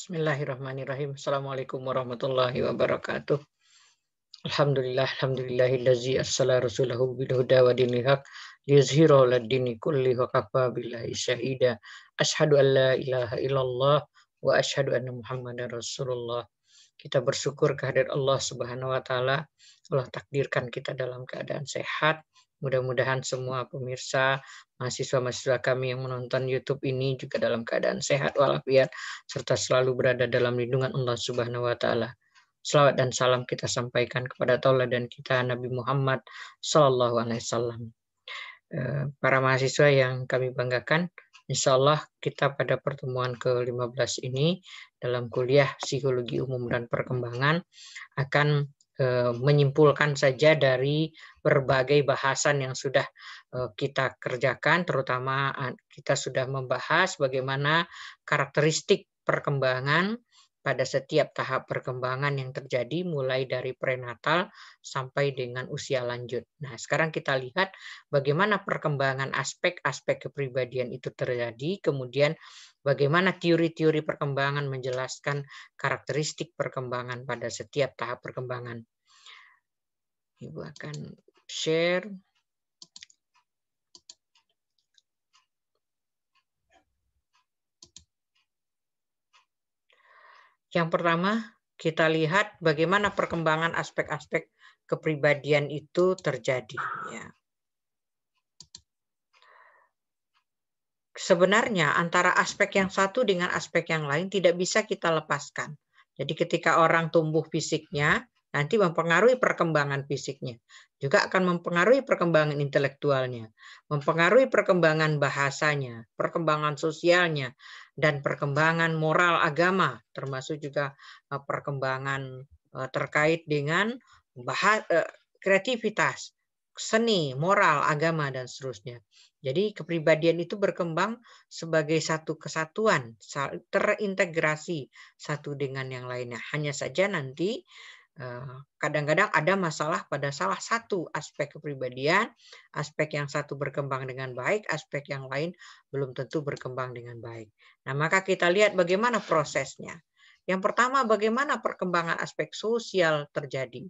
Bismillahirrahmanirrahim. Assalamualaikum warahmatullahi wabarakatuh. Alhamdulillahillazi arsala rasulahu bil huda wa dinil haq liyuzhirahu 'alad dini kulli wa kafa billahi syahida. Asyhadu an la ilaha illallah wa asyhadu anna Muhammadar Rasulullah. Kita bersyukur kehadirat Allah Subhanahu wa taala. Allah takdirkan kita dalam keadaan sehat. Mudah-mudahan semua pemirsa, mahasiswa-mahasiswa kami yang menonton YouTube ini juga dalam keadaan sehat walafiat serta selalu berada dalam lindungan Allah Subhanahu wa taala. Salawat dan salam kita sampaikan kepada tauladan kita Nabi Muhammad sallallahu alaihi wasallam. Para mahasiswa yang kami banggakan, insya Allah kita pada pertemuan ke-15 ini dalam kuliah Psikologi Umum dan Perkembangan akan menyimpulkan saja dari berbagai bahasan yang sudah kita kerjakan, terutama kita sudah membahas bagaimana karakteristik perkembangan pada setiap tahap perkembangan yang terjadi mulai dari prenatal sampai dengan usia lanjut. Nah, sekarang kita lihat bagaimana perkembangan aspek-aspek kepribadian itu terjadi, kemudian bagaimana teori-teori perkembangan menjelaskan karakteristik perkembangan pada setiap tahap perkembangan. Ibu akan share. Yang pertama, kita lihat bagaimana perkembangan aspek-aspek kepribadian itu terjadi. Ya. Sebenarnya antara aspek yang satu dengan aspek yang lain tidak bisa kita lepaskan. Jadi ketika orang tumbuh fisiknya, nanti mempengaruhi perkembangan fisiknya. Juga akan mempengaruhi perkembangan intelektualnya, mempengaruhi perkembangan bahasanya, perkembangan sosialnya, dan perkembangan moral agama, termasuk juga perkembangan terkait dengan kreativitas, seni, moral, agama, dan seterusnya. Jadi kepribadian itu berkembang sebagai satu kesatuan, terintegrasi satu dengan yang lainnya. Hanya saja nanti kadang-kadang ada masalah pada salah satu aspek kepribadian, aspek yang satu berkembang dengan baik, aspek yang lain belum tentu berkembang dengan baik. Nah, maka kita lihat bagaimana prosesnya. Yang pertama, bagaimana perkembangan aspek sosial terjadi.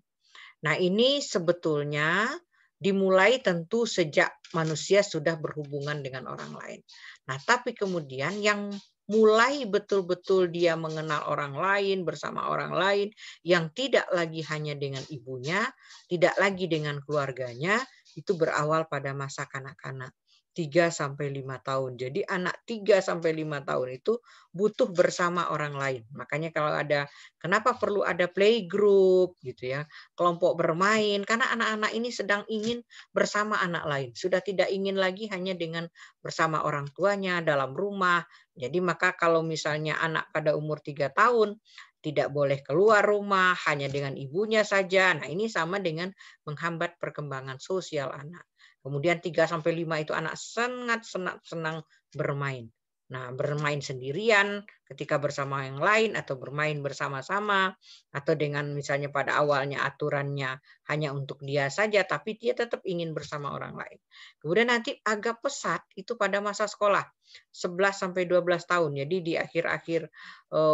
Nah, ini sebetulnya dimulai tentu sejak manusia sudah berhubungan dengan orang lain. Nah, tapi kemudian yang mulai betul-betul dia mengenal orang lain, bersama orang lain, yang tidak lagi hanya dengan ibunya, tidak lagi dengan keluarganya, itu berawal pada masa kanak-kanak. 3-5 tahun. Jadi anak 3-5 tahun itu butuh bersama orang lain. Makanya kalau ada, kenapa perlu ada playgroup gitu ya, kelompok bermain, karena anak-anak ini sedang ingin bersama anak lain. Sudah tidak ingin lagi hanya dengan bersama orang tuanya dalam rumah. Jadi maka kalau misalnya anak pada umur 3 tahun, tidak boleh keluar rumah, hanya dengan ibunya saja. Nah, ini sama dengan menghambat perkembangan sosial anak. Kemudian 3-5 itu anak sangat senang bermain. Nah, bermain sendirian ketika bersama yang lain atau bermain bersama-sama atau dengan misalnya pada awalnya aturannya hanya untuk dia saja tapi dia tetap ingin bersama orang lain. Kemudian nanti agak pesat itu pada masa sekolah 11-12 tahun. Jadi di akhir-akhir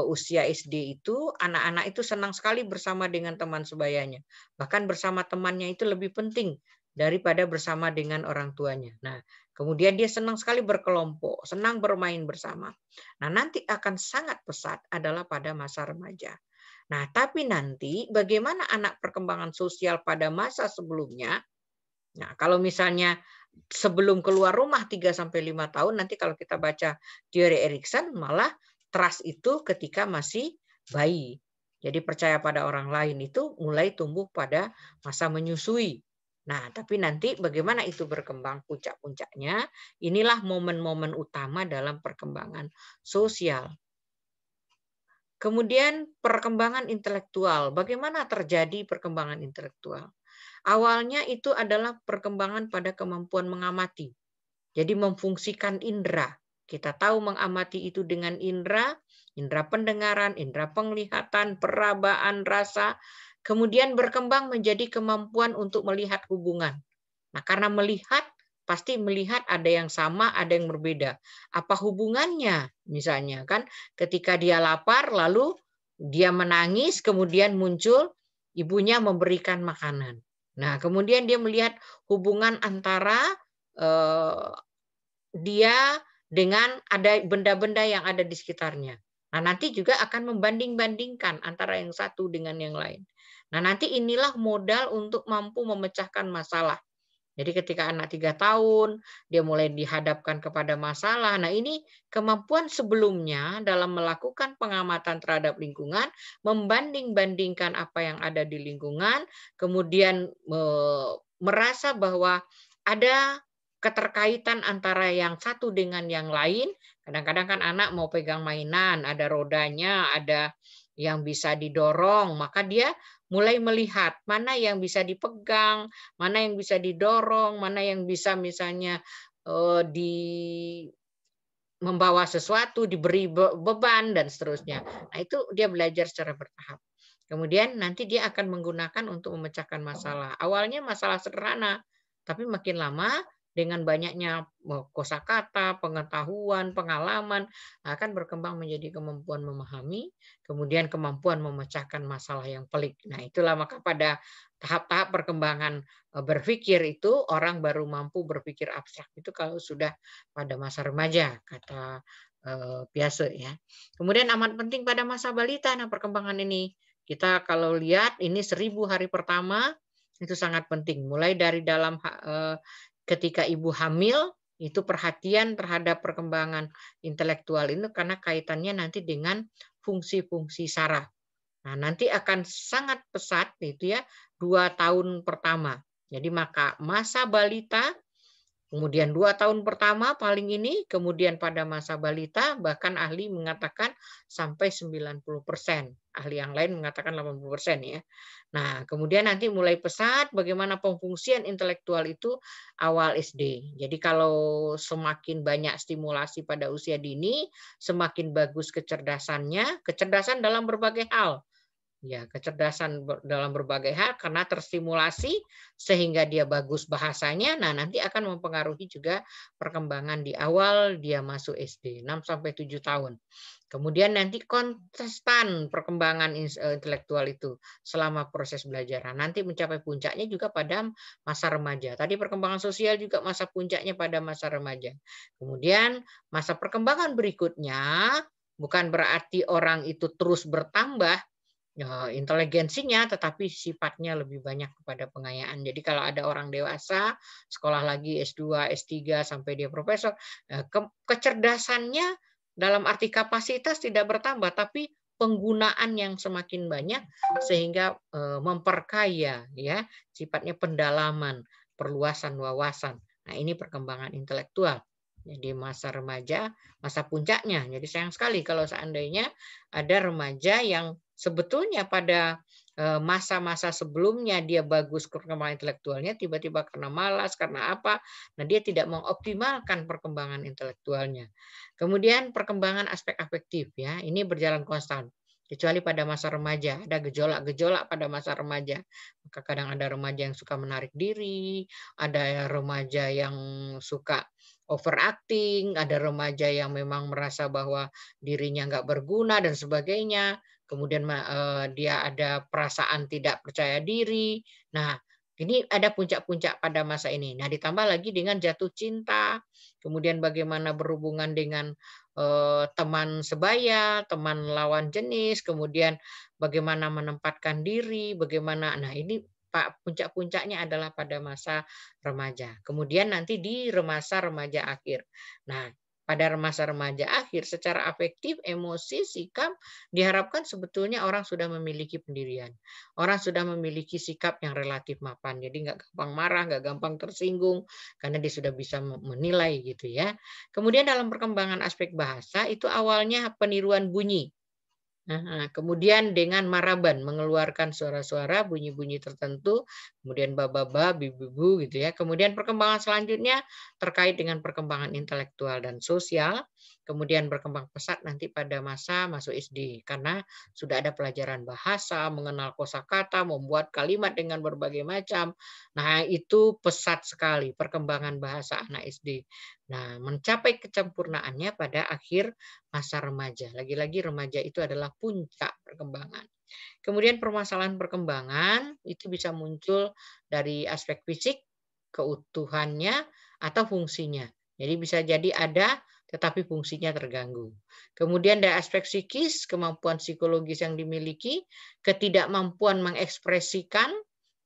usia SD itu anak-anak itu senang sekali bersama dengan teman sebayanya. Bahkan bersama temannya itu lebih penting daripada bersama dengan orang tuanya. Nah, kemudian dia senang sekali berkelompok, senang bermain bersama. Nah, nanti akan sangat pesat adalah pada masa remaja. Nah, tapi nanti bagaimana anak perkembangan sosial pada masa sebelumnya? Nah, kalau misalnya sebelum keluar rumah 3-5 tahun, nanti kalau kita baca teori Erikson, malah trust itu ketika masih bayi. Jadi percaya pada orang lain itu mulai tumbuh pada masa menyusui. Nah, tapi nanti bagaimana itu berkembang puncak-puncaknya, inilah momen-momen utama dalam perkembangan sosial. Kemudian perkembangan intelektual. Bagaimana terjadi perkembangan intelektual? Awalnya itu adalah perkembangan pada kemampuan mengamati. Jadi memfungsikan indera. Kita tahu mengamati itu dengan indera pendengaran, indera penglihatan, perabaan, rasa, kemudian berkembang menjadi kemampuan untuk melihat hubungan. Nah, karena melihat pasti melihat ada yang sama, ada yang berbeda. Apa hubungannya? Misalnya kan ketika dia lapar lalu dia menangis, kemudian muncul ibunya memberikan makanan. Nah, kemudian dia melihat hubungan antara eh, dia dengan ada benda-benda yang ada di sekitarnya. Nah, nanti juga akan membanding-bandingkan antara yang satu dengan yang lain. Nah, nanti inilah modal untuk mampu memecahkan masalah. Jadi ketika anak 3 tahun, dia mulai dihadapkan kepada masalah. Nah, ini kemampuan sebelumnya dalam melakukan pengamatan terhadap lingkungan, membanding-bandingkan apa yang ada di lingkungan, kemudian merasa bahwa ada keterkaitan antara yang satu dengan yang lain. Kadang-kadang kan anak mau pegang mainan, ada rodanya, ada yang bisa didorong, maka dia mulai melihat mana yang bisa dipegang, mana yang bisa didorong, mana yang bisa misalnya di membawa sesuatu, diberi beban dan seterusnya. Nah, itu dia belajar secara bertahap. Kemudian nanti dia akan menggunakan untuk memecahkan masalah. Awalnya masalah sederhana, tapi makin lama dengan banyaknya kosakata, pengetahuan, pengalaman akan berkembang menjadi kemampuan memahami, kemudian kemampuan memecahkan masalah yang pelik. Nah, itulah maka pada tahap-tahap perkembangan berpikir itu orang baru mampu berpikir abstrak itu kalau sudah pada masa remaja, kata Piaget ya. Kemudian amat penting pada masa balita. Nah, perkembangan ini kita kalau lihat ini 1000 hari pertama itu sangat penting. Mulai dari dalam ketika ibu hamil itu perhatian terhadap perkembangan intelektual ini karena kaitannya nanti dengan fungsi-fungsi saraf. Nah, nanti akan sangat pesat itu ya 2 tahun pertama. Jadi maka masa balita, kemudian 2 tahun pertama paling ini, kemudian pada masa balita bahkan ahli mengatakan sampai 90%. Ahli yang lain mengatakan 80% ya. Nah, kemudian nanti mulai pesat bagaimana pemfungsian intelektual itu awal SD. Jadi kalau semakin banyak stimulasi pada usia dini, semakin bagus kecerdasannya, kecerdasan dalam berbagai hal. Ya, kecerdasan dalam berbagai hal karena terstimulasi sehingga dia bagus bahasanya. Nah, nanti akan mempengaruhi juga perkembangan di awal dia masuk SD 6 sampai 7 tahun. Kemudian nanti konstan perkembangan intelektual itu selama proses belajar. Nanti mencapai puncaknya juga pada masa remaja. Tadi perkembangan sosial juga masa puncaknya pada masa remaja. Kemudian masa perkembangan berikutnya bukan berarti orang itu terus bertambah inteligensinya, tetapi sifatnya lebih banyak kepada pengayaan. Jadi kalau ada orang dewasa, sekolah lagi S2, S3 sampai dia profesor, kecerdasannya dalam arti kapasitas tidak bertambah, tapi penggunaan yang semakin banyak sehingga memperkaya ya, sifatnya pendalaman, perluasan wawasan. Nah, ini perkembangan intelektual. Jadi masa remaja, masa puncaknya. Jadi sayang sekali kalau seandainya ada remaja yang sebetulnya pada masa-masa sebelumnya dia bagus perkembangan intelektualnya, tiba-tiba karena malas, karena apa, nah dia tidak mengoptimalkan perkembangan intelektualnya. Kemudian perkembangan aspek afektif ya, ini berjalan konstan. Kecuali pada masa remaja, ada gejolak-gejolak pada masa remaja. Maka kadang ada remaja yang suka menarik diri, ada remaja yang suka overacting, ada remaja yang memang merasa bahwa dirinya nggak berguna dan sebagainya. Kemudian dia ada perasaan tidak percaya diri. Nah, ini ada puncak-puncak pada masa ini. Nah, ditambah lagi dengan jatuh cinta, kemudian bagaimana berhubungan dengan teman sebaya, teman lawan jenis, kemudian bagaimana menempatkan diri, bagaimana. Nah, ini puncak-puncaknya adalah pada masa remaja. Kemudian nanti di masa remaja akhir. Nah, pada masa remaja akhir secara afektif, emosi, sikap diharapkan sebetulnya orang sudah memiliki pendirian. Orang sudah memiliki sikap yang relatif mapan. Jadi nggak gampang marah, nggak gampang tersinggung karena dia sudah bisa menilai gitu ya. Kemudian dalam perkembangan aspek bahasa itu awalnya peniruan bunyi. Kemudian dengan maraban mengeluarkan suara-suara bunyi-bunyi tertentu, kemudian bababa, bibu gitu ya. Kemudian perkembangan selanjutnya terkait dengan perkembangan intelektual dan sosial. Kemudian berkembang pesat nanti pada masa masuk SD karena sudah ada pelajaran bahasa, mengenal kosakata, membuat kalimat dengan berbagai macam. Nah, itu pesat sekali perkembangan bahasa anak SD. Nah, mencapai kecempurnaannya pada akhir masa remaja. Lagi-lagi remaja itu adalah puncak perkembangan. Kemudian permasalahan perkembangan itu bisa muncul dari aspek fisik, keutuhannya, atau fungsinya. Jadi bisa jadi ada, tetapi fungsinya terganggu. Kemudian dari aspek psikis, kemampuan psikologis yang dimiliki, ketidakmampuan mengekspresikan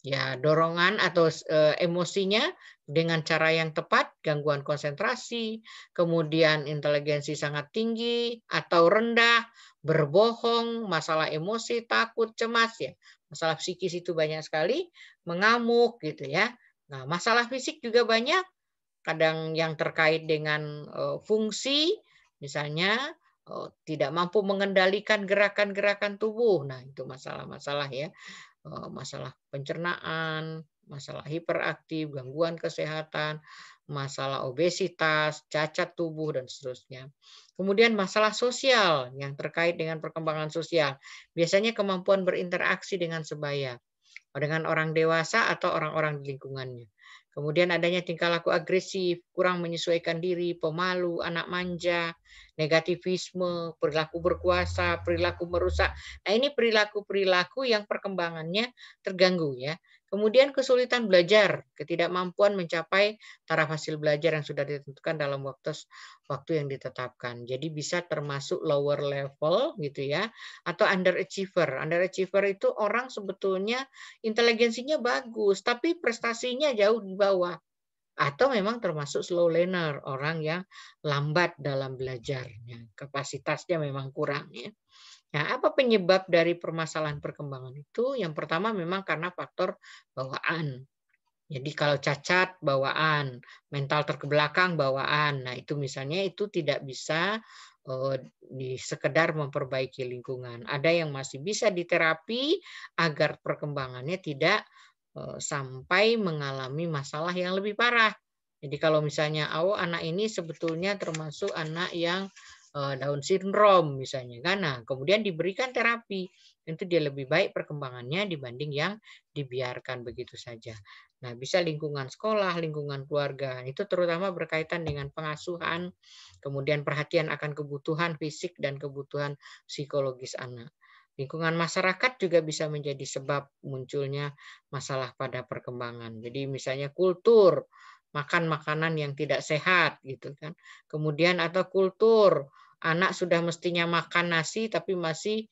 ya dorongan atau emosinya dengan cara yang tepat, gangguan konsentrasi, kemudian inteligensi sangat tinggi atau rendah, berbohong, masalah emosi, takut, cemas ya. Masalah psikis itu banyak sekali, mengamuk gitu ya. Nah, masalah fisik juga banyak, kadang yang terkait dengan fungsi, misalnya tidak mampu mengendalikan gerakan-gerakan tubuh. Nah, itu masalah-masalah ya. Masalah pencernaan, masalah hiperaktif, gangguan kesehatan, masalah obesitas, cacat tubuh, dan seterusnya. Kemudian masalah sosial yang terkait dengan perkembangan sosial. Biasanya kemampuan berinteraksi dengan sebaya, dengan orang dewasa atau orang-orang di lingkungannya. Kemudian adanya tingkah laku agresif, kurang menyesuaikan diri, pemalu, anak manja, negativisme, perilaku berkuasa, perilaku merusak. Nah, ini perilaku-perilaku yang perkembangannya terganggu ya. Kemudian kesulitan belajar, ketidakmampuan mencapai taraf hasil belajar yang sudah ditentukan dalam waktu yang ditetapkan. Jadi bisa termasuk lower level gitu ya, atau underachiever. Underachiever itu orang sebetulnya inteligensinya bagus, tapi prestasinya jauh di bawah. Atau memang termasuk slow learner, orang yang lambat dalam belajarnya, kapasitasnya memang kurang ya. Nah, apa penyebab dari permasalahan perkembangan itu? Yang pertama memang karena faktor bawaan. Jadi kalau cacat bawaan, mental terkebelakang bawaan. Nah, itu misalnya itu tidak bisa di sekedar memperbaiki lingkungan. Ada yang masih bisa diterapi agar perkembangannya tidak sampai mengalami masalah yang lebih parah. Jadi kalau misalnya, oh anak ini sebetulnya termasuk anak yang Down syndrome misalnya kan, nah kemudian diberikan terapi, itu dia lebih baik perkembangannya dibanding yang dibiarkan begitu saja. Nah bisa lingkungan sekolah, lingkungan keluarga, itu terutama berkaitan dengan pengasuhan, kemudian perhatian akan kebutuhan fisik dan kebutuhan psikologis anak. Lingkungan masyarakat juga bisa menjadi sebab munculnya masalah pada perkembangan. Jadi misalnya kultur, makan makanan yang tidak sehat gitu kan. Kemudian atau kultur, anak sudah mestinya makan nasi tapi masih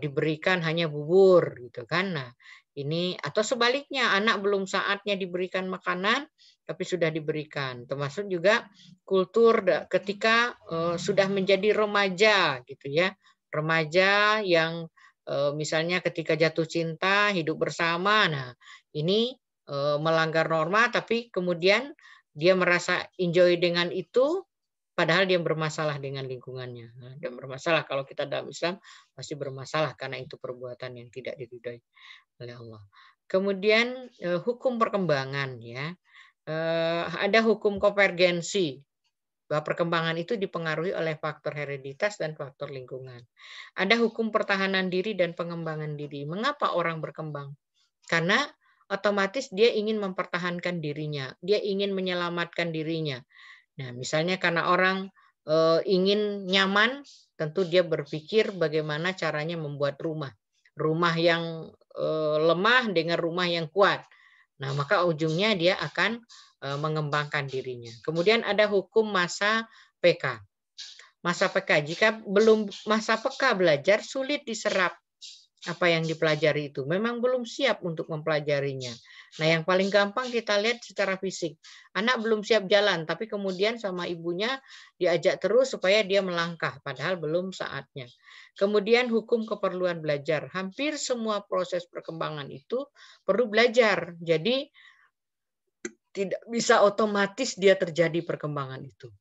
diberikan hanya bubur gitu kan. Nah, ini atau sebaliknya anak belum saatnya diberikan makanan tapi sudah diberikan. Termasuk juga kultur ketika sudah menjadi remaja gitu ya. Remaja yang misalnya ketika jatuh cinta, hidup bersama. Nah, ini melanggar norma tapi kemudian dia merasa enjoy dengan itu padahal dia bermasalah dengan lingkungannya. Nah, dia bermasalah kalau kita dalam Islam pasti bermasalah karena itu perbuatan yang tidak diridhoi oleh Allah. Kemudian hukum perkembangan ya. Ada hukum konvergensi bahwa perkembangan itu dipengaruhi oleh faktor hereditas dan faktor lingkungan. Ada hukum pertahanan diri dan pengembangan diri. Mengapa orang berkembang? Karena otomatis dia ingin mempertahankan dirinya, dia ingin menyelamatkan dirinya. Nah, misalnya karena orang ingin nyaman, tentu dia berpikir bagaimana caranya membuat rumah. Rumah yang lemah dengan rumah yang kuat. Nah, maka ujungnya dia akan mengembangkan dirinya. Kemudian ada hukum masa PK. Masa PK, jika belum masa PK belajar, sulit diserap apa yang dipelajari itu. Memang belum siap untuk mempelajarinya. Nah, yang paling gampang kita lihat secara fisik. Anak belum siap jalan, tapi kemudian sama ibunya diajak terus supaya dia melangkah, padahal belum saatnya. Kemudian hukum keperluan belajar. Hampir semua proses perkembangan itu perlu belajar. Jadi tidak bisa otomatis dia terjadi perkembangan itu.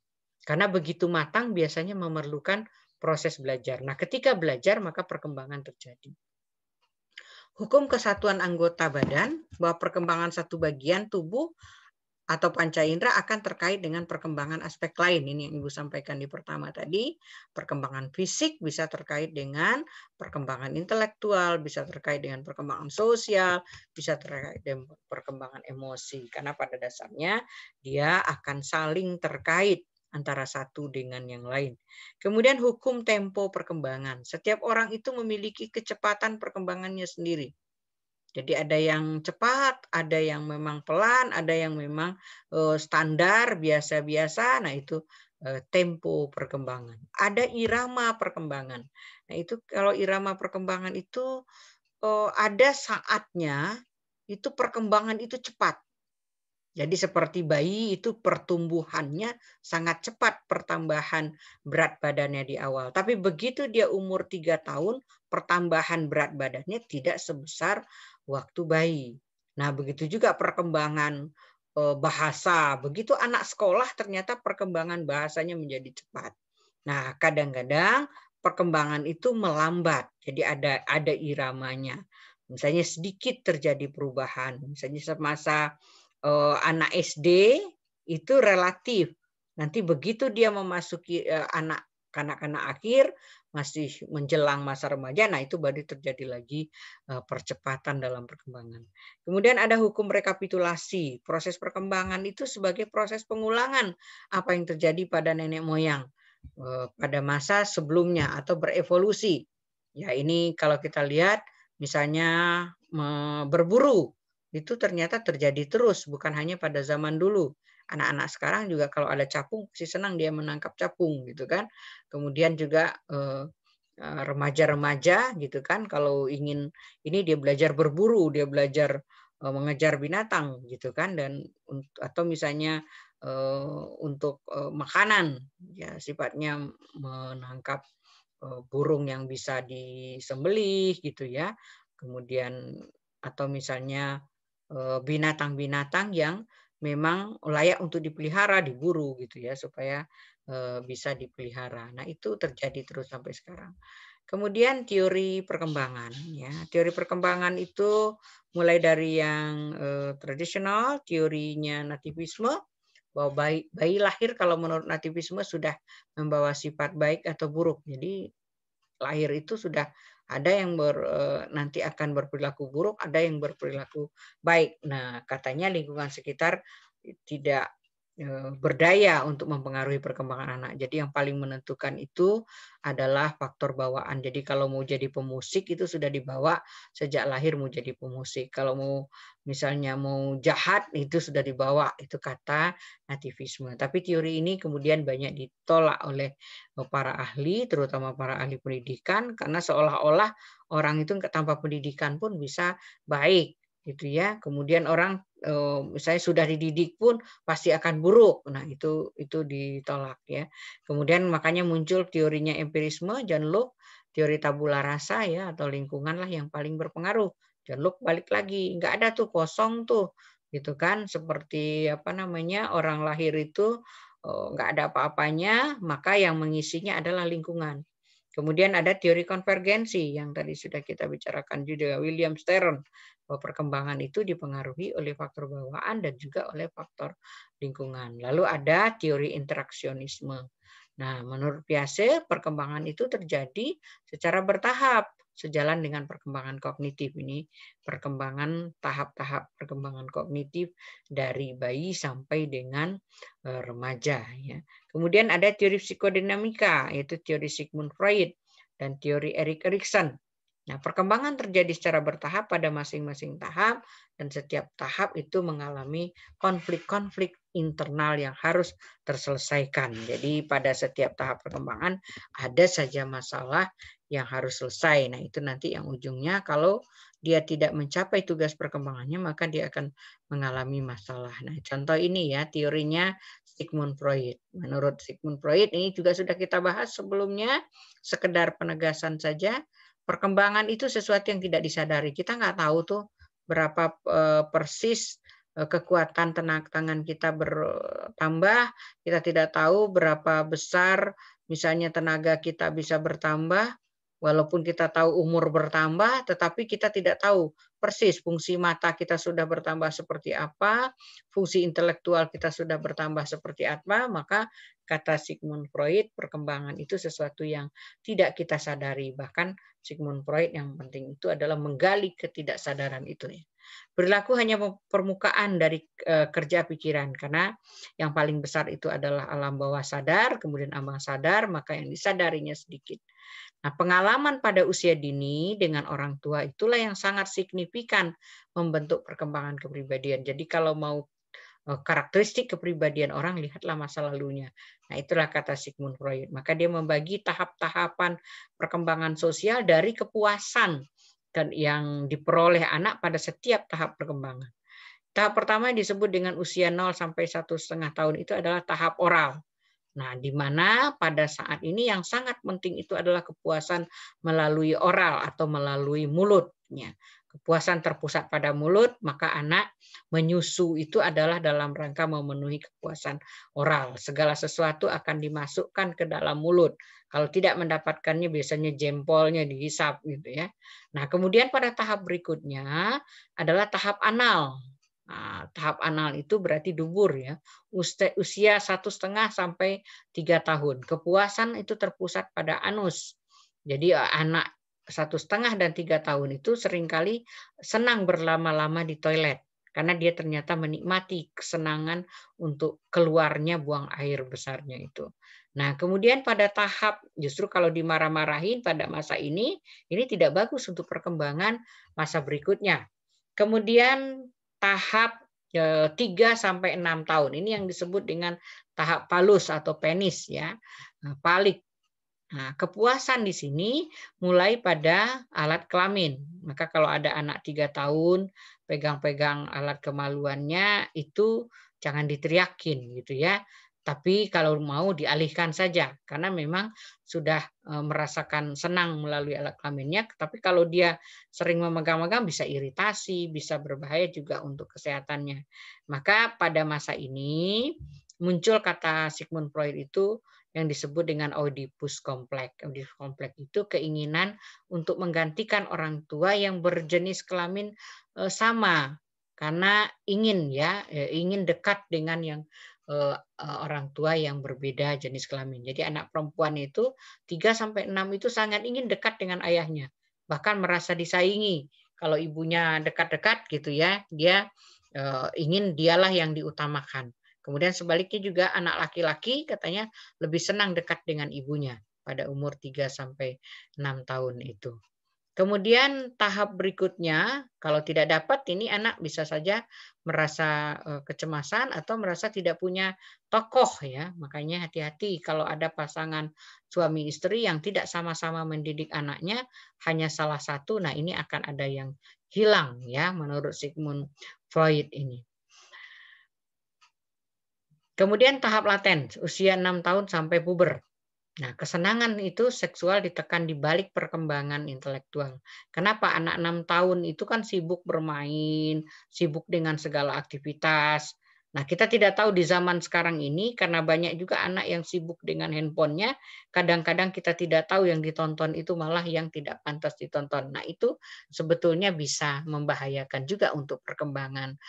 Karena begitu matang biasanya memerlukan proses belajar. Nah, ketika belajar maka perkembangan terjadi. Hukum kesatuan anggota badan, bahwa perkembangan satu bagian tubuh atau panca indera akan terkait dengan perkembangan aspek lain. Ini yang Ibu sampaikan di pertama tadi, perkembangan fisik bisa terkait dengan perkembangan intelektual, bisa terkait dengan perkembangan sosial, bisa terkait dengan perkembangan emosi. Karena pada dasarnya dia akan saling terkait antara satu dengan yang lain. Kemudian hukum tempo perkembangan. Setiap orang itu memiliki kecepatan perkembangannya sendiri. Jadi ada yang cepat, ada yang memang pelan, ada yang memang standar biasa-biasa. Nah, itu tempo perkembangan. Ada irama perkembangan. Nah, itu kalau irama perkembangan itu ada saatnya itu perkembangan itu cepat. Jadi seperti bayi itu pertumbuhannya sangat cepat, pertambahan berat badannya di awal. Tapi begitu dia umur 3 tahun, pertambahan berat badannya tidak sebesar waktu bayi. Nah, begitu juga perkembangan bahasa. Begitu anak sekolah ternyata perkembangan bahasanya menjadi cepat. Nah, kadang-kadang perkembangan itu melambat. Jadi ada iramanya. Misalnya sedikit terjadi perubahan. Misalnya semasa anak SD itu relatif. Nanti begitu dia memasuki anak kanak-kanak akhir, masih menjelang masa remaja, nah itu baru terjadi lagi percepatan dalam perkembangan. Kemudian ada hukum rekapitulasi. Proses perkembangan itu sebagai proses pengulangan apa yang terjadi pada nenek moyang pada masa sebelumnya atau berevolusi. Ya, ini kalau kita lihat misalnya berburu itu ternyata terjadi terus, bukan hanya pada zaman dulu. Anak-anak sekarang juga kalau ada capung pasti senang dia menangkap capung gitu kan. Kemudian juga remaja-remaja gitu kan kalau ingin ini dia belajar berburu, dia belajar mengejar binatang gitu kan, dan atau misalnya untuk makanan ya sifatnya menangkap burung yang bisa disembelih gitu ya. Kemudian atau misalnya binatang-binatang yang memang layak untuk dipelihara, diburu gitu ya supaya bisa dipelihara. Nah, itu terjadi terus sampai sekarang. Kemudian teori perkembangan ya. Teori perkembangan itu mulai dari yang tradisional, teorinya nativisme bahwa bayi lahir kalau menurut nativisme sudah membawa sifat baik atau buruk. Jadi lahir itu sudah ada yang nanti akan berperilaku buruk, ada yang berperilaku baik. Nah, katanya lingkungan sekitar tidak berdaya untuk mempengaruhi perkembangan anak. Jadi yang paling menentukan itu adalah faktor bawaan. Jadi kalau mau jadi pemusik itu sudah dibawa sejak lahir mau jadi pemusik. Kalau mau misalnya mau jahat itu sudah dibawa, itu kata nativisme. Tapi teori ini kemudian banyak ditolak oleh para ahli, terutama para ahli pendidikan, karena seolah-olah orang itu tanpa pendidikan pun bisa baik gitu ya. Kemudian orang misalnya sudah dididik pun pasti akan buruk. Nah, itu ditolak ya. Kemudian makanya muncul teorinya empirisme, John Locke, teori tabula rasa ya atau lingkungan lah yang paling berpengaruh. John Locke balik lagi, nggak ada tuh kosong tuh gitu kan, seperti apa namanya orang lahir itu nggak ada apa-apanya, maka yang mengisinya adalah lingkungan. Kemudian ada teori konvergensi yang tadi sudah kita bicarakan juga William Stern, bahwa perkembangan itu dipengaruhi oleh faktor bawaan dan juga oleh faktor lingkungan. Lalu ada teori interaksionisme. Nah, menurut Piaget, perkembangan itu terjadi secara bertahap, sejalan dengan perkembangan kognitif. Ini perkembangan tahap-tahap perkembangan kognitif dari bayi sampai dengan remaja. Ya. Kemudian ada teori psikodinamika, yaitu teori Sigmund Freud dan teori Erik Erikson. Nah, perkembangan terjadi secara bertahap pada masing-masing tahap, dan setiap tahap itu mengalami konflik-konflik internal yang harus terselesaikan. Jadi pada setiap tahap perkembangan ada saja masalah yang harus selesai. Nah, itu nanti yang ujungnya kalau dia tidak mencapai tugas perkembangannya, maka dia akan mengalami masalah. Nah, contoh ini ya, teorinya Sigmund Freud. Menurut Sigmund Freud, ini juga sudah kita bahas sebelumnya, sekedar penegasan saja, perkembangan itu sesuatu yang tidak disadari. Kita nggak tahu tuh berapa persis kekuatan tangan kita bertambah, kita tidak tahu berapa besar misalnya tenaga kita bisa bertambah, Walaupun kita tahu umur bertambah, tetapi kita tidak tahu persis fungsi mata kita sudah bertambah seperti apa, fungsi intelektual kita sudah bertambah seperti apa, maka kata Sigmund Freud, perkembangan itu sesuatu yang tidak kita sadari. Bahkan Sigmund Freud yang penting itu adalah menggali ketidaksadaran itu ya. Perilaku hanya permukaan dari kerja pikiran, karena yang paling besar itu adalah alam bawah sadar, kemudian amal sadar, maka yang disadarinya sedikit. Nah, pengalaman pada usia dini dengan orang tua itulah yang sangat signifikan membentuk perkembangan kepribadian. Jadi kalau mau karakteristik kepribadian orang, lihatlah masa lalunya. Nah, itulah kata Sigmund Freud. Maka dia membagi tahap-tahapan perkembangan sosial dari kepuasan dan yang diperoleh anak pada setiap tahap perkembangan. Tahap pertama disebut dengan usia 0 sampai 1,5 tahun itu adalah tahap oral. Nah, di mana pada saat ini yang sangat penting itu adalah kepuasan melalui oral atau melalui mulutnya. Kepuasan terpusat pada mulut, maka anak menyusu itu adalah dalam rangka memenuhi kepuasan oral. Segala sesuatu akan dimasukkan ke dalam mulut. Kalau tidak mendapatkannya biasanya jempolnya dihisap gitu ya. Nah, kemudian pada tahap berikutnya adalah tahap anal. Nah, tahap anal itu berarti dubur ya, usia 1,5 sampai 3 tahun. Kepuasan itu terpusat pada anus. Jadi anak 1,5 dan 3 tahun itu seringkali senang berlama-lama di toilet karena dia ternyata menikmati kesenangan untuk keluarnya buang air besarnya itu. Nah, kemudian pada tahap justru kalau dimarah-marahin pada masa ini tidak bagus untuk perkembangan masa berikutnya. Kemudian tahap 3 sampai 6 tahun. Ini yang disebut dengan tahap palus atau penis ya. Palik. Nah, kepuasan di sini mulai pada alat kelamin. Maka kalau ada anak 3 tahun pegang-pegang alat kemaluannya itu jangan diteriakin gitu ya. Tapi kalau mau dialihkan saja karena memang sudah merasakan senang melalui alat kelaminnya, tapi kalau dia sering memegang-megang bisa iritasi, bisa berbahaya juga untuk kesehatannya. Maka pada masa ini muncul kata Sigmund Freud itu yang disebut dengan Oedipus kompleks. Oedipus kompleks itu keinginan untuk menggantikan orang tua yang berjenis kelamin sama karena ingin dekat dengan yang orang tua yang berbeda jenis kelamin. Jadi anak perempuan itu 3 sampai 6 itu sangat ingin dekat dengan ayahnya. Bahkan merasa disaingi. Kalau ibunya dekat-dekat gitu ya, dia ingin dialah yang diutamakan. Kemudian sebaliknya juga anak laki-laki katanya lebih senang dekat dengan ibunya pada umur 3 sampai 6 tahun itu. Kemudian tahap berikutnya, kalau tidak dapat ini anak bisa saja merasa kecemasan atau merasa tidak punya tokoh ya. Makanya hati-hati kalau ada pasangan suami istri yang tidak sama-sama mendidik anaknya, hanya salah satu, nah ini akan ada yang hilang ya menurut Sigmund Freud ini. Kemudian tahap laten, usia 6 tahun sampai puber. Nah, kesenangan itu seksual ditekan di balik perkembangan intelektual. Kenapa anak 6 tahun itu kan sibuk bermain, sibuk dengan segala aktivitas. Nah, kita tidak tahu di zaman sekarang ini karena banyak juga anak yang sibuk dengan handphonenya, kadang-kadang kita tidak tahu yang ditonton itu malah yang tidak pantas ditonton. Nah, itu sebetulnya bisa membahayakan juga untuk perkembangan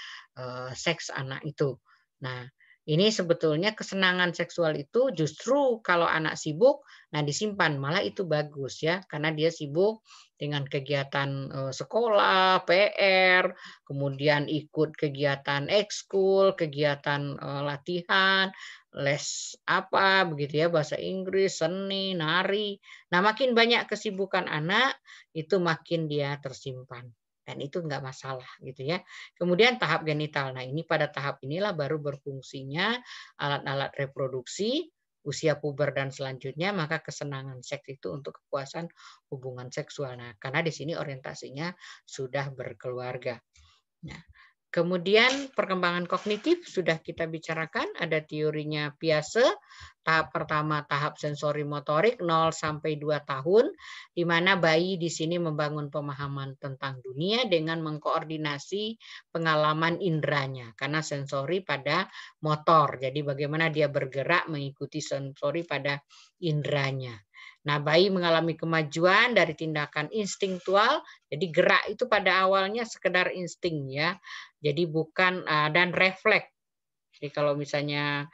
seks anak itu. Nah, ini sebetulnya kesenangan seksual itu justru kalau anak sibuk, nah disimpan, malah itu bagus ya, karena dia sibuk dengan kegiatan sekolah, PR, kemudian ikut kegiatan ekskul, kegiatan latihan, les apa begitu ya, bahasa Inggris, seni, nari. Nah, makin banyak kesibukan anak, itu makin dia tersimpan. Dan itu enggak masalah gitu ya. Kemudian tahap genital. Nah, ini pada tahap inilah baru berfungsinya alat-alat reproduksi, usia puber dan selanjutnya, maka kesenangan seks itu untuk kepuasan hubungan seksual. Nah, karena di sini orientasinya sudah berkeluarga. Nah, kemudian perkembangan kognitif sudah kita bicarakan, ada teorinya Piaget. Tahap pertama tahap sensori motorik 0 sampai 2 tahun, di mana bayi di sini membangun pemahaman tentang dunia dengan mengkoordinasi pengalaman indranya, karena sensori pada motor. Jadi bagaimana dia bergerak mengikuti sensori pada indranya. Nah, bayi mengalami kemajuan dari tindakan instingtual, jadi gerak itu pada awalnya sekedar insting ya. Jadi bukan dan refleks. Jadi kalau misalnya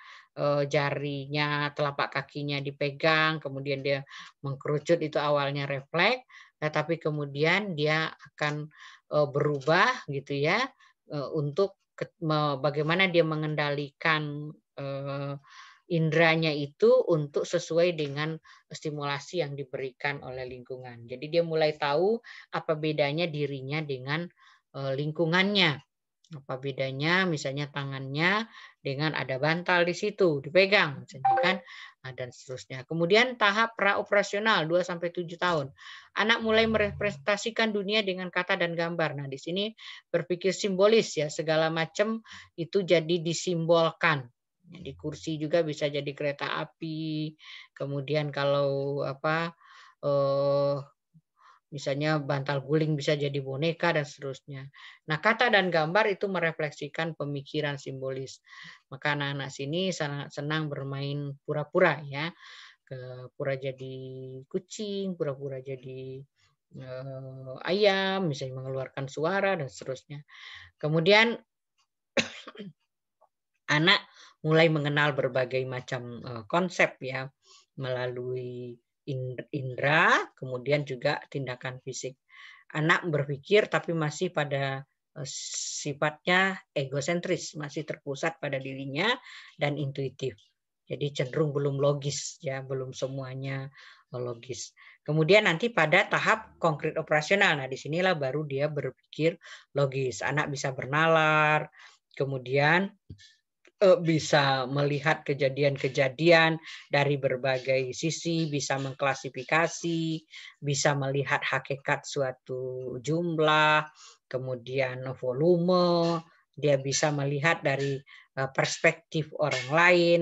jarinya, telapak kakinya dipegang, kemudian dia mengkerucut itu awalnya refleks, tetapi kemudian dia akan berubah gitu ya untuk bagaimana dia mengendalikan indranya itu untuk sesuai dengan stimulasi yang diberikan oleh lingkungan. Jadi dia mulai tahu apa bedanya dirinya dengan lingkungannya. Apa bedanya misalnya tangannya dengan ada bantal di situ, dipegang misalnya kan, dan seterusnya. Kemudian tahap praoperasional 2 sampai 7 tahun. Anak mulai merepresentasikan dunia dengan kata dan gambar. Nah, di sini berpikir simbolis ya, segala macam itu jadi disimbolkan. Di kursi juga bisa jadi kereta api. Kemudian kalau apa misalnya bantal guling bisa jadi boneka dan seterusnya. Nah, kata dan gambar itu merefleksikan pemikiran simbolis. Maka anak-anak sini sangat senang bermain pura-pura ya. Pura jadi kucing, pura-pura jadi ayam, misalnya mengeluarkan suara dan seterusnya. Kemudian anak mulai mengenal berbagai macam konsep ya melalui indera, kemudian juga tindakan fisik. Anak berpikir tapi masih pada sifatnya egosentris, masih terpusat pada dirinya dan intuitif. Jadi cenderung belum logis ya, belum semuanya logis. Kemudian nanti pada tahap konkret operasional, nah disinilah baru dia berpikir logis. Anak bisa bernalar, kemudian bisa melihat kejadian-kejadian dari berbagai sisi, bisa mengklasifikasi, bisa melihat hakikat suatu jumlah, kemudian volume, dia bisa melihat dari perspektif orang lain.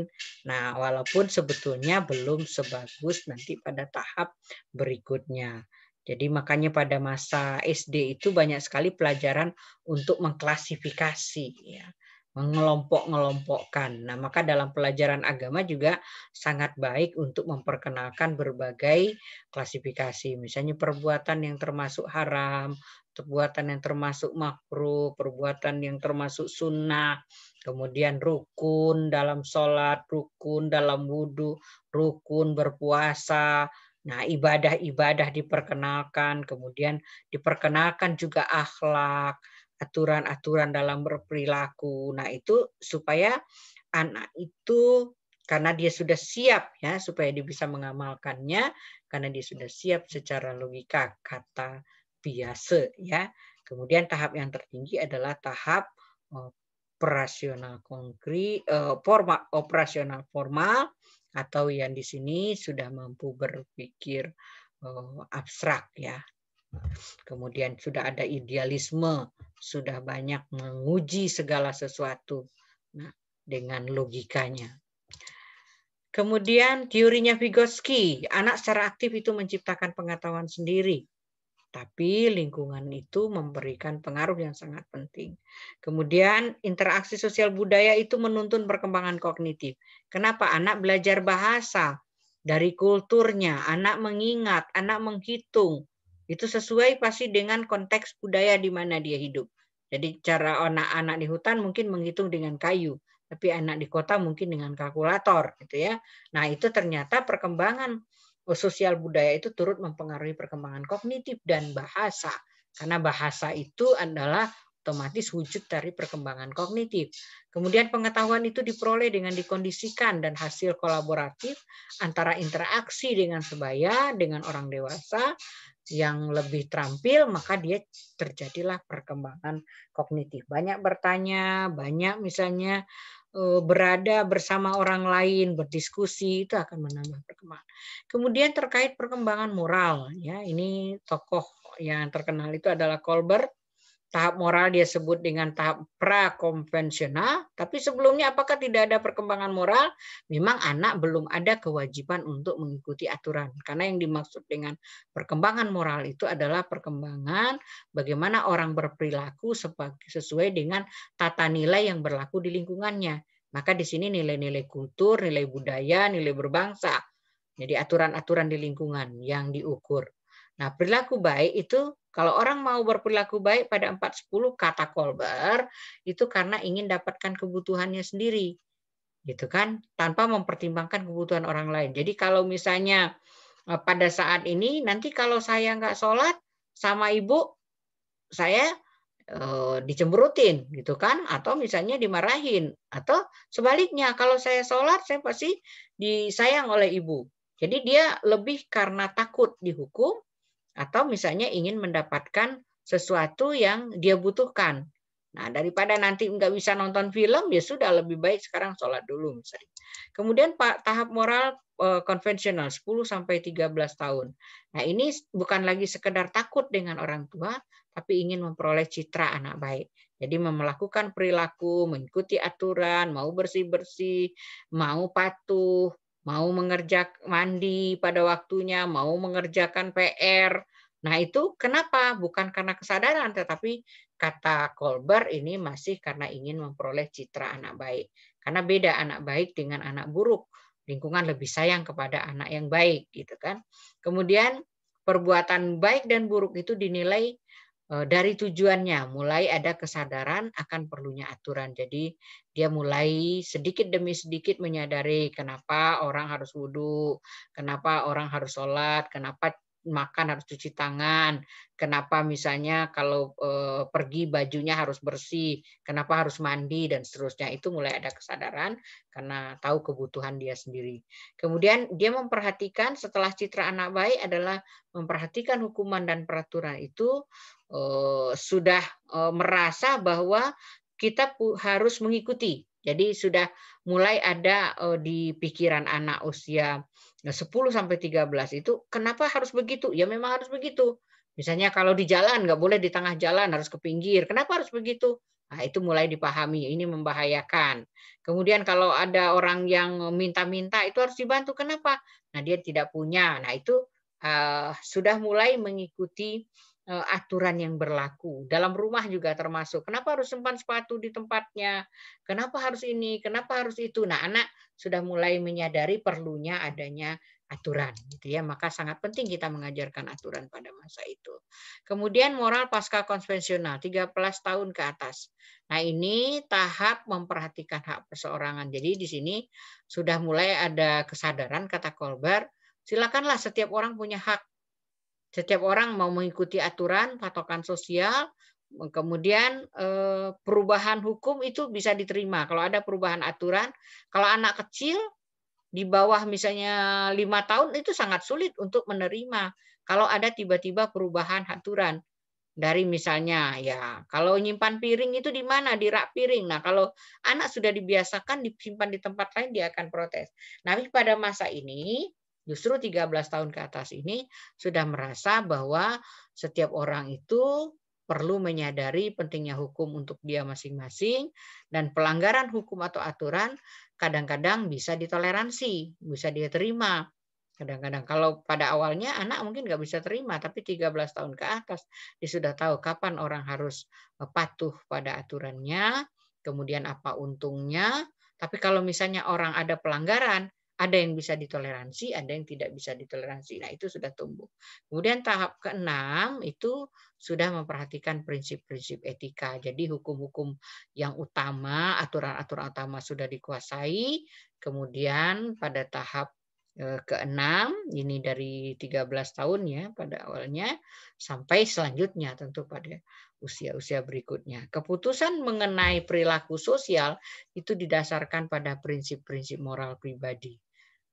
Nah, walaupun sebetulnya belum sebagus nanti pada tahap berikutnya. Jadi makanya pada masa SD itu banyak sekali pelajaran untuk mengklasifikasi ya, mengelompok-ngelompokkan. Nah, maka dalam pelajaran agama juga sangat baik untuk memperkenalkan berbagai klasifikasi. Misalnya perbuatan yang termasuk haram, perbuatan yang termasuk makruh, perbuatan yang termasuk sunnah, kemudian rukun dalam sholat, rukun dalam wudhu, rukun berpuasa. Nah, ibadah-ibadah diperkenalkan, kemudian diperkenalkan juga akhlak, aturan-aturan dalam berperilaku. Nah, itu supaya anak itu karena dia sudah siap ya, supaya dia bisa mengamalkannya, karena dia sudah siap secara logika kata biasa ya. Kemudian tahap yang tertinggi adalah tahap operasional konkret, operasional formal, atau yang di sini sudah mampu berpikir abstrak ya. Kemudian sudah ada idealisme, sudah banyak menguji segala sesuatu dengan logikanya. Kemudian teorinya Vygotsky, anak secara aktif itu menciptakan pengetahuan sendiri. Tapi lingkungan itu memberikan pengaruh yang sangat penting. Kemudian interaksi sosial budaya itu menuntun perkembangan kognitif. Kenapa? Anak belajar bahasa dari kulturnya, anak mengingat, anak menghitung. Itu sesuai pasti dengan konteks budaya di mana dia hidup. Jadi cara anak-anak di hutan mungkin menghitung dengan kayu, tapi anak di kota mungkin dengan kalkulator, gitu ya. Nah, itu ternyata perkembangan sosial budaya itu turut mempengaruhi perkembangan kognitif dan bahasa. Karena bahasa itu adalah otomatis wujud dari perkembangan kognitif. Kemudian pengetahuan itu diperoleh dengan dikondisikan dan hasil kolaboratif antara interaksi dengan sebaya, dengan orang dewasa yang lebih terampil, maka dia terjadilah perkembangan kognitif. Banyak bertanya, banyak misalnya berada bersama orang lain, berdiskusi, itu akan menambah perkembangan. Kemudian terkait perkembangan moral, ya ini tokoh yang terkenal itu adalah Colbert. Tahap moral dia sebut dengan tahap prakonvensional, tapi sebelumnya apakah tidak ada perkembangan moral? Memang anak belum ada kewajiban untuk mengikuti aturan. Karena yang dimaksud dengan perkembangan moral itu adalah perkembangan bagaimana orang berperilaku sesuai dengan tata nilai yang berlaku di lingkungannya. Maka di sini nilai-nilai kultur, nilai budaya, nilai berbangsa. Jadi aturan-aturan di lingkungan yang diukur. Nah, perilaku baik itu kalau orang mau berperilaku baik pada 4-10 kata Kolber, itu karena ingin dapatkan kebutuhannya sendiri, gitu kan, tanpa mempertimbangkan kebutuhan orang lain. Jadi kalau misalnya pada saat ini nanti kalau saya nggak sholat sama ibu, saya dicemberutin gitu kan, atau misalnya dimarahin, atau sebaliknya kalau saya sholat saya pasti disayang oleh ibu. Jadi dia lebih karena takut dihukum atau misalnya ingin mendapatkan sesuatu yang dia butuhkan. Nah, daripada nanti nggak bisa nonton film, ya sudah lebih baik sekarang sholat dulu misalnya. Kemudian tahap moral konvensional 10 sampai 13 tahun. Nah, ini bukan lagi sekedar takut dengan orang tua, tapi ingin memperoleh citra anak baik. Jadi melakukan perilaku, mengikuti aturan, mau bersih-bersih, mau patuh, mau mengerjakan mandi pada waktunya, mau mengerjakan PR. Nah, itu kenapa? Bukan karena kesadaran, tetapi kata Kolber ini masih karena ingin memperoleh citra anak baik. Karena beda anak baik dengan anak buruk. Lingkungan lebih sayang kepada anak yang baik, gitu kan. Kemudian perbuatan baik dan buruk itu dinilai dari tujuannya, mulai ada kesadaran akan perlunya aturan. Jadi dia mulai sedikit demi sedikit menyadari kenapa orang harus wudhu, kenapa orang harus sholat, kenapa makan harus cuci tangan, kenapa misalnya kalau pergi bajunya harus bersih, kenapa harus mandi dan seterusnya. Itu mulai ada kesadaran karena tahu kebutuhan dia sendiri. Kemudian dia memperhatikan setelah citra anak baik adalah memperhatikan hukuman dan peraturan itu sudah merasa bahwa kita harus mengikuti. Jadi sudah mulai ada di pikiran anak usia 10 sampai 13 itu kenapa harus begitu? Ya memang harus begitu. Misalnya kalau di jalan nggak boleh di tengah jalan, harus ke pinggir. Kenapa harus begitu? Nah, itu mulai dipahami, ini membahayakan. Kemudian kalau ada orang yang minta-minta itu harus dibantu. Kenapa? Nah, dia tidak punya. Nah, itu sudah mulai mengikuti aturan yang berlaku. Dalam rumah juga termasuk. Kenapa harus simpan sepatu di tempatnya? Kenapa harus ini? Kenapa harus itu? Nah, anak sudah mulai menyadari perlunya adanya aturan, gitu ya. Maka sangat penting kita mengajarkan aturan pada masa itu. Kemudian moral pasca konvensional 13 tahun ke atas. Nah, ini tahap memperhatikan hak perseorangan. Jadi di sini sudah mulai ada kesadaran kata Kolber, silakanlah setiap orang punya hak. Setiap orang mau mengikuti aturan, patokan sosial, kemudian perubahan hukum itu bisa diterima. Kalau ada perubahan aturan, kalau anak kecil di bawah misalnya 5 tahun itu sangat sulit untuk menerima. Kalau ada tiba-tiba perubahan aturan dari misalnya ya kalau nyimpan piring itu di mana? Di rak piring. Nah, kalau anak sudah dibiasakan disimpan di tempat lain dia akan protes. Tapi pada masa ini justru 13 tahun ke atas ini sudah merasa bahwa setiap orang itu perlu menyadari pentingnya hukum untuk dia masing-masing dan pelanggaran hukum atau aturan kadang-kadang bisa ditoleransi, bisa dia terima. Kadang-kadang kalau pada awalnya anak mungkin nggak bisa terima, tapi 13 tahun ke atas dia sudah tahu kapan orang harus patuh pada aturannya, kemudian apa untungnya. Tapi kalau misalnya orang ada pelanggaran, ada yang bisa ditoleransi, ada yang tidak bisa ditoleransi. Nah, itu sudah tumbuh. Kemudian tahap keenam itu sudah memperhatikan prinsip-prinsip etika. Jadi hukum-hukum yang utama, aturan-aturan utama sudah dikuasai. Kemudian pada tahap keenam, ini dari 13 tahun ya pada awalnya, sampai selanjutnya tentu pada usia-usia berikutnya. Keputusan mengenai perilaku sosial itu didasarkan pada prinsip-prinsip moral pribadi.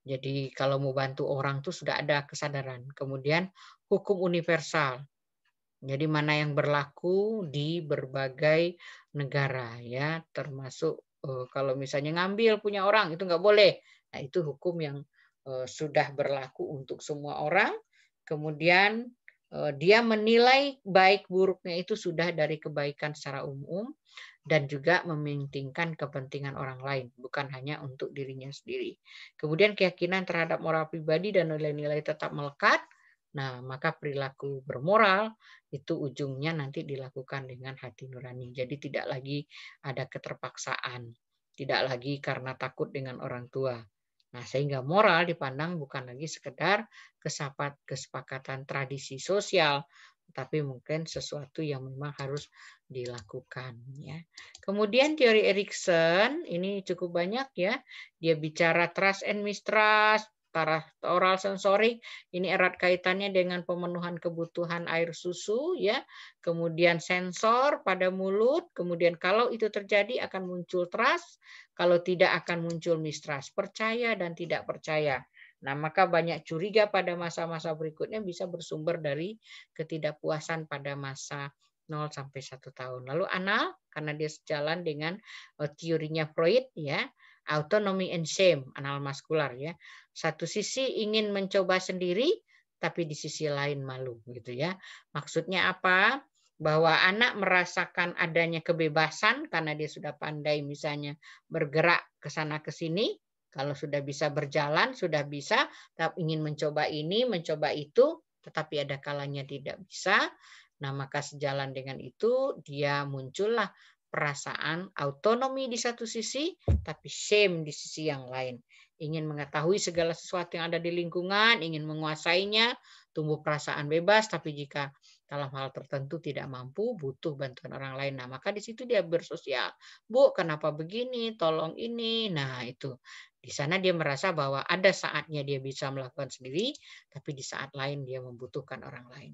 Jadi kalau mau bantu orang tuh sudah ada kesadaran. Kemudian hukum universal. Jadi mana yang berlaku di berbagai negara ya, termasuk kalau misalnya ngambil punya orang itu nggak boleh. Nah, itu hukum yang sudah berlaku untuk semua orang. Kemudian dia menilai baik buruknya itu sudah dari kebaikan secara umum dan juga mementingkan kepentingan orang lain, bukan hanya untuk dirinya sendiri. Kemudian keyakinan terhadap moral pribadi dan nilai-nilai tetap melekat. Nah, maka perilaku bermoral itu ujungnya nanti dilakukan dengan hati nurani. Jadi tidak lagi ada keterpaksaan, tidak lagi karena takut dengan orang tua. Nah, sehingga moral dipandang bukan lagi sekedar kesepakatan tradisi sosial, tapi mungkin sesuatu yang memang harus dilakukan ya. Kemudian teori Erikson ini cukup banyak ya. Dia bicara trust and mistrust, oral sensorik, ini erat kaitannya dengan pemenuhan kebutuhan air susu ya. Kemudian sensor pada mulut, kemudian kalau itu terjadi akan muncul trust, kalau tidak akan muncul mistrust, percaya dan tidak percaya. Nah, maka banyak curiga pada masa-masa berikutnya bisa bersumber dari ketidakpuasan pada masa 0 sampai 1 tahun. Lalu anal, karena dia sejalan dengan teorinya Freud ya, autonomy and shame, anal maskular ya. Satu sisi ingin mencoba sendiri, tapi di sisi lain malu gitu ya. Maksudnya apa? Bahwa anak merasakan adanya kebebasan karena dia sudah pandai misalnya bergerak ke sana ke sini, kalau sudah bisa berjalan, sudah bisa, tapi ingin mencoba ini, mencoba itu, tetapi ada kalanya tidak bisa. Nah, maka sejalan dengan itu dia muncullah perasaan autonomi di satu sisi, tapi shame di sisi yang lain. Ingin mengetahui segala sesuatu yang ada di lingkungan, ingin menguasainya, tumbuh perasaan bebas, tapi jika dalam hal tertentu tidak mampu, butuh bantuan orang lain. Nah, maka di situ dia bersosial. Bu, kenapa begini? Tolong ini. Nah, itu. Di sana dia merasa bahwa ada saatnya dia bisa melakukan sendiri, tapi di saat lain dia membutuhkan orang lain.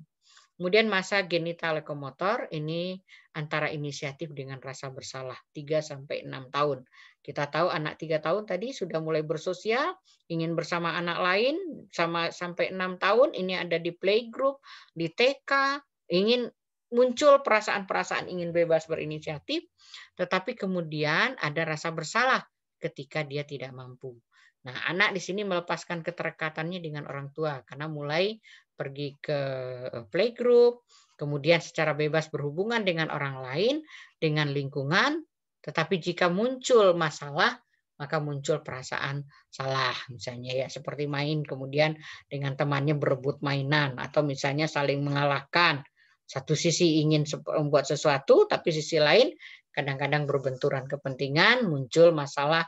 Kemudian masa genital lokomotor ini antara inisiatif dengan rasa bersalah 3 sampai 6 tahun. Kita tahu anak 3 tahun tadi sudah mulai bersosial, ingin bersama anak lain sama sampai 6 tahun ini ada di playgroup, di TK, ingin muncul perasaan-perasaan ingin bebas berinisiatif, tetapi kemudian ada rasa bersalah ketika dia tidak mampu. Nah, anak di sini melepaskan keterikatannya dengan orang tua karena mulai pergi ke playgroup, kemudian secara bebas berhubungan dengan orang lain, dengan lingkungan, tetapi jika muncul masalah, maka muncul perasaan salah. Misalnya ya seperti main kemudian dengan temannya berebut mainan atau misalnya saling mengalahkan. Satu sisi ingin membuat sesuatu, tapi sisi lain kadang-kadang berbenturan kepentingan, muncul masalah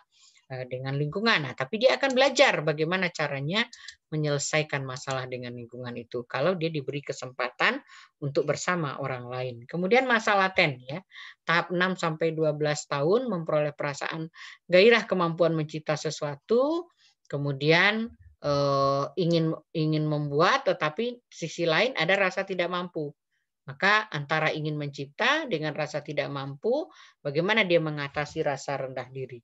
dengan lingkungan. Nah, tapi dia akan belajar bagaimana caranya menyelesaikan masalah dengan lingkungan itu kalau dia diberi kesempatan untuk bersama orang lain. Kemudian masa laten ya. Tahap 6 sampai 12 tahun memperoleh perasaan gairah kemampuan mencipta sesuatu, kemudian ingin membuat tetapi sisi lain ada rasa tidak mampu. Maka antara ingin mencipta dengan rasa tidak mampu, bagaimana dia mengatasi rasa rendah diri.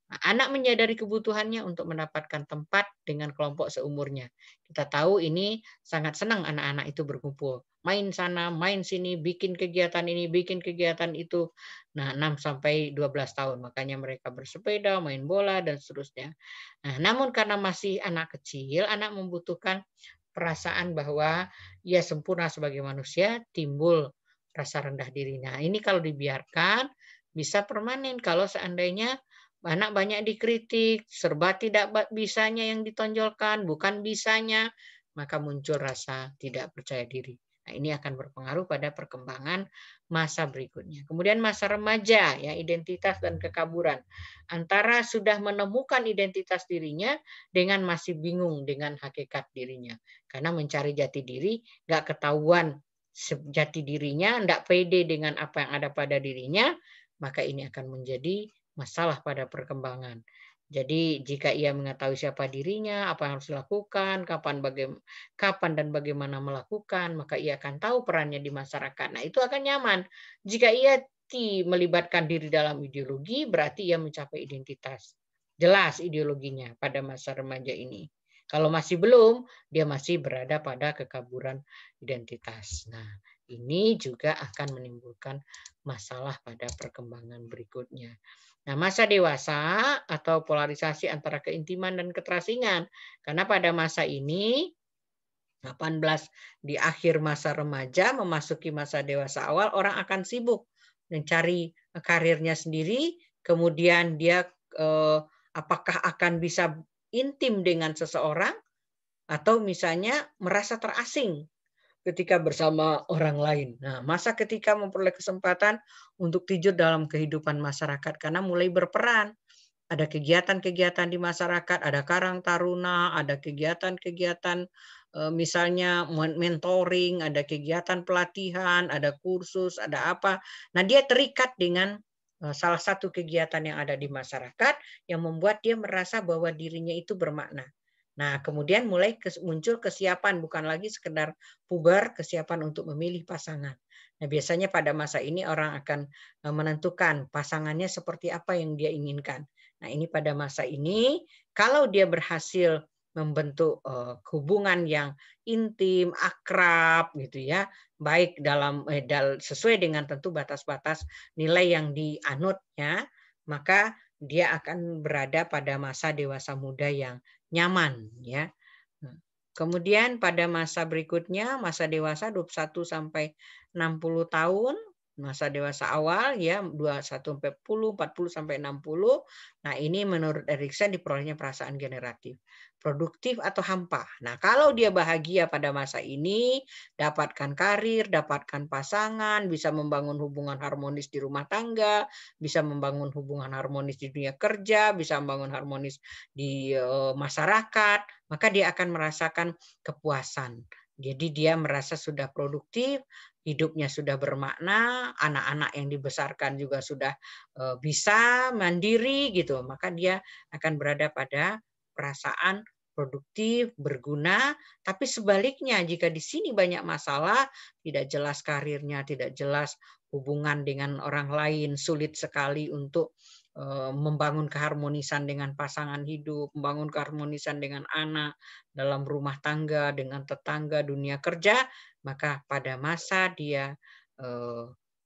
Nah, anak menyadari kebutuhannya untuk mendapatkan tempat dengan kelompok seumurnya. Kita tahu ini sangat senang anak-anak itu berkumpul. Main sana, main sini, bikin kegiatan ini, bikin kegiatan itu. Nah, 6 sampai 12 tahun. Makanya mereka bersepeda, main bola, dan seterusnya. Nah, namun karena masih anak kecil, anak membutuhkan perasaan bahwa ia sempurna sebagai manusia, timbul rasa rendah diri. Nah, ini kalau dibiarkan, bisa permanen kalau seandainya anak banyak dikritik, serba tidak bisanya yang ditonjolkan, bukan bisanya, maka muncul rasa tidak percaya diri. Nah, ini akan berpengaruh pada perkembangan masa berikutnya. Kemudian masa remaja, ya identitas dan kekaburan. Antara sudah menemukan identitas dirinya dengan masih bingung dengan hakikat dirinya. Karena mencari jati diri, nggak ketahuan jati dirinya, nggak pede dengan apa yang ada pada dirinya, maka ini akan menjadi masalah pada perkembangan. Jadi jika ia mengetahui siapa dirinya, apa yang harus dilakukan, kapan dan bagaimana melakukan, maka ia akan tahu perannya di masyarakat. Nah, itu akan nyaman. Jika ia melibatkan diri dalam ideologi, berarti ia mencapai identitas. Jelas ideologinya pada masa remaja ini. Kalau masih belum, dia masih berada pada kekaburan identitas. Nah, ini juga akan menimbulkan masalah pada perkembangan berikutnya. Nah, masa dewasa atau polarisasi antara keintiman dan keterasingan. Karena pada masa ini 18 di akhir masa remaja memasuki masa dewasa awal, orang akan sibuk mencari karirnya sendiri, kemudian dia apakah akan bisa intim dengan seseorang atau misalnya merasa terasing ketika bersama orang lain. Nah, masa ketika memperoleh kesempatan untuk tidur dalam kehidupan masyarakat karena mulai berperan. Ada kegiatan-kegiatan di masyarakat, ada Karang Taruna, ada kegiatan-kegiatan, misalnya mentoring, ada kegiatan pelatihan, ada kursus, ada apa. Nah, dia terikat dengan, salah satu kegiatan yang ada di masyarakat yang membuat dia merasa bahwa dirinya itu bermakna. Nah, kemudian mulai muncul kesiapan, bukan lagi sekedar puber, kesiapan untuk memilih pasangan. Nah, biasanya pada masa ini orang akan, menentukan pasangannya seperti apa yang dia inginkan. Nah, ini pada masa ini, kalau dia berhasil membentuk, hubungan yang intim, akrab gitu ya, baik dalam sesuai dengan tentu batas-batas nilai yang dianut ya, maka dia akan berada pada masa dewasa muda yang nyaman ya. Kemudian pada masa berikutnya, masa dewasa 21 sampai 60 tahun, masa dewasa awal ya 21 sampai 40 sampai 60. Nah, ini menurut Erikson diperolehnya perasaan generatif. Produktif atau hampa. Nah, kalau dia bahagia pada masa ini, dapatkan karir, dapatkan pasangan, bisa membangun hubungan harmonis di rumah tangga, bisa membangun hubungan harmonis di dunia kerja, bisa membangun harmonis di masyarakat, maka dia akan merasakan kepuasan. Jadi dia merasa sudah produktif, hidupnya sudah bermakna, anak-anak yang dibesarkan juga sudah bisa mandiri gitu, maka dia akan berada pada perasaan produktif, berguna. Tapi sebaliknya jika di sini banyak masalah, tidak jelas karirnya, tidak jelas hubungan dengan orang lain, sulit sekali untuk membangun keharmonisan dengan pasangan hidup, membangun keharmonisan dengan anak, dalam rumah tangga, dengan tetangga, dunia kerja, maka pada masa dia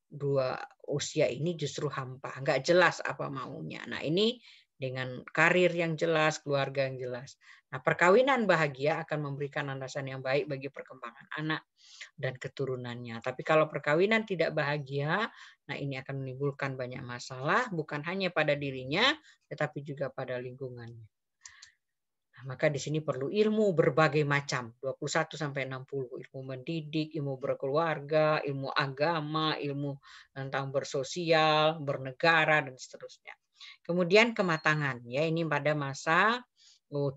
dua usia ini justru hampa, nggak jelas apa maunya. Nah, ini dengan karir yang jelas, keluarga yang jelas. Nah, perkawinan bahagia akan memberikan landasan yang baik bagi perkembangan anak dan keturunannya. Tapi kalau perkawinan tidak bahagia, nah ini akan menimbulkan banyak masalah, bukan hanya pada dirinya, tetapi juga pada lingkungannya. Nah, maka di sini perlu ilmu berbagai macam, 21 sampai 60, ilmu mendidik, ilmu berkeluarga, ilmu agama, ilmu tentang bersosial, bernegara dan seterusnya. Kemudian kematangan, ya ini pada masa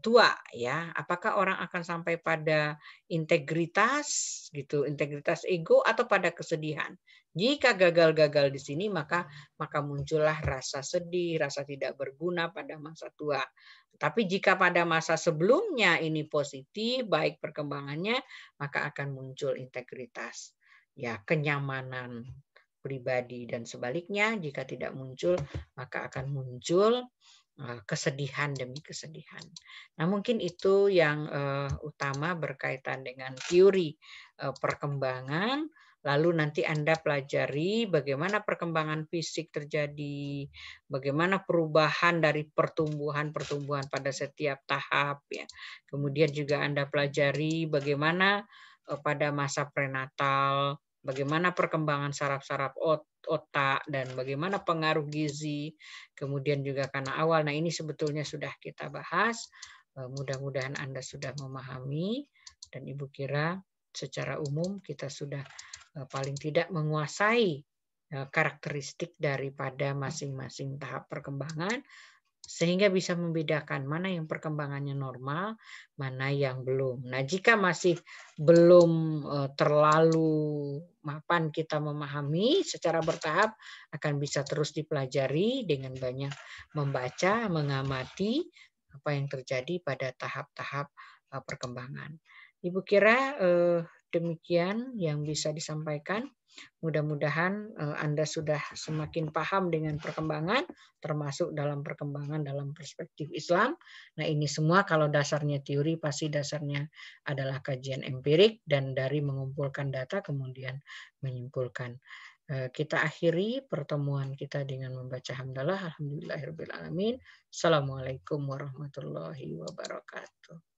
tua ya. Apakah orang akan sampai pada integritas gitu, integritas ego atau pada kesedihan? Jika gagal-gagal di sini maka muncullah rasa sedih, rasa tidak berguna pada masa tua. Tapi jika pada masa sebelumnya ini positif, baik perkembangannya, maka akan muncul integritas, ya kenyamanan pribadi dan sebaliknya jika tidak muncul maka akan muncul kesedihan demi kesedihan. Nah, mungkin itu yang utama berkaitan dengan teori perkembangan. Lalu nanti Anda pelajari bagaimana perkembangan fisik terjadi, bagaimana perubahan dari pertumbuhan-pertumbuhan pada setiap tahap ya. Kemudian juga Anda pelajari bagaimana pada masa prenatal, bagaimana perkembangan saraf-saraf otak dan bagaimana pengaruh gizi, kemudian juga karena awal. Nah, ini sebetulnya sudah kita bahas. Mudah-mudahan Anda sudah memahami dan Ibu kira secara umum kita sudah paling tidak menguasai karakteristik daripada masing-masing tahap perkembangan sehingga bisa membedakan mana yang perkembangannya normal, mana yang belum. Nah, jika masih belum terlalu mapan kita memahami secara bertahap, akan bisa terus dipelajari dengan banyak membaca, mengamati apa yang terjadi pada tahap-tahap perkembangan. Ibu kira demikian yang bisa disampaikan. Mudah-mudahan Anda sudah semakin paham dengan perkembangan, termasuk dalam perkembangan dalam perspektif Islam. Nah, ini semua kalau dasarnya teori, pasti dasarnya adalah kajian empirik dan dari mengumpulkan data kemudian menyimpulkan. Kita akhiri pertemuan kita dengan membaca hamdalah. Alhamdulillahirrahmanirrahim. Assalamualaikum warahmatullahi wabarakatuh.